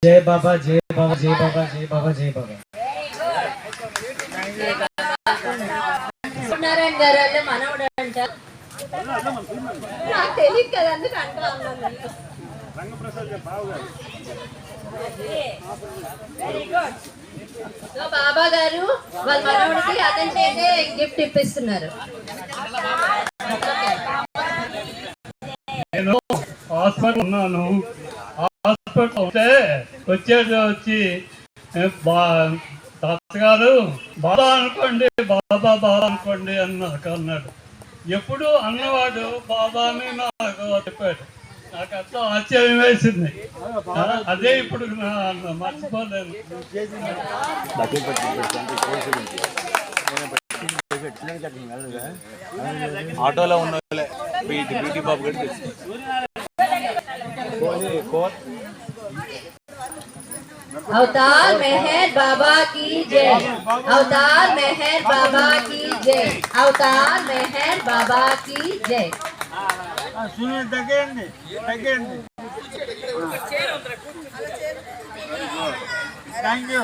जय बाबा जय बाबा जय बाबा जय बाबा जय बाबा నారాయణ గారు అంటే మనవడు అంట నాకు తెలియదు కదా అందుకు అంటా ఉన్నాను సో బాబా గారు వాళ్ళ మనవడికి అతని చేసే గిఫ్ట్ ఇప్పిస్తున్నారు. నేను హాస్పిటల్ ఉన్నాను. హాస్పిటల్ ఉంటే వచ్చి తాతగారు బాబా అనుకోండి బాబా అనుకోండి అన్నాడు. ఎప్పుడు అన్నవాడు బాబా అని నాకు చెప్పాడు. నాకు అంతా ఆశ్చర్యం వేసింది. అదే ఇప్పుడు మర్చిపోలేను. ఆటోలో ఉన్న బ్యూటీ బాబు కూడా अवतार मेहर बाबा की जय, अवतार मेहर बाबा की जय, अवतार मेहर बाबा की जय. Thank you.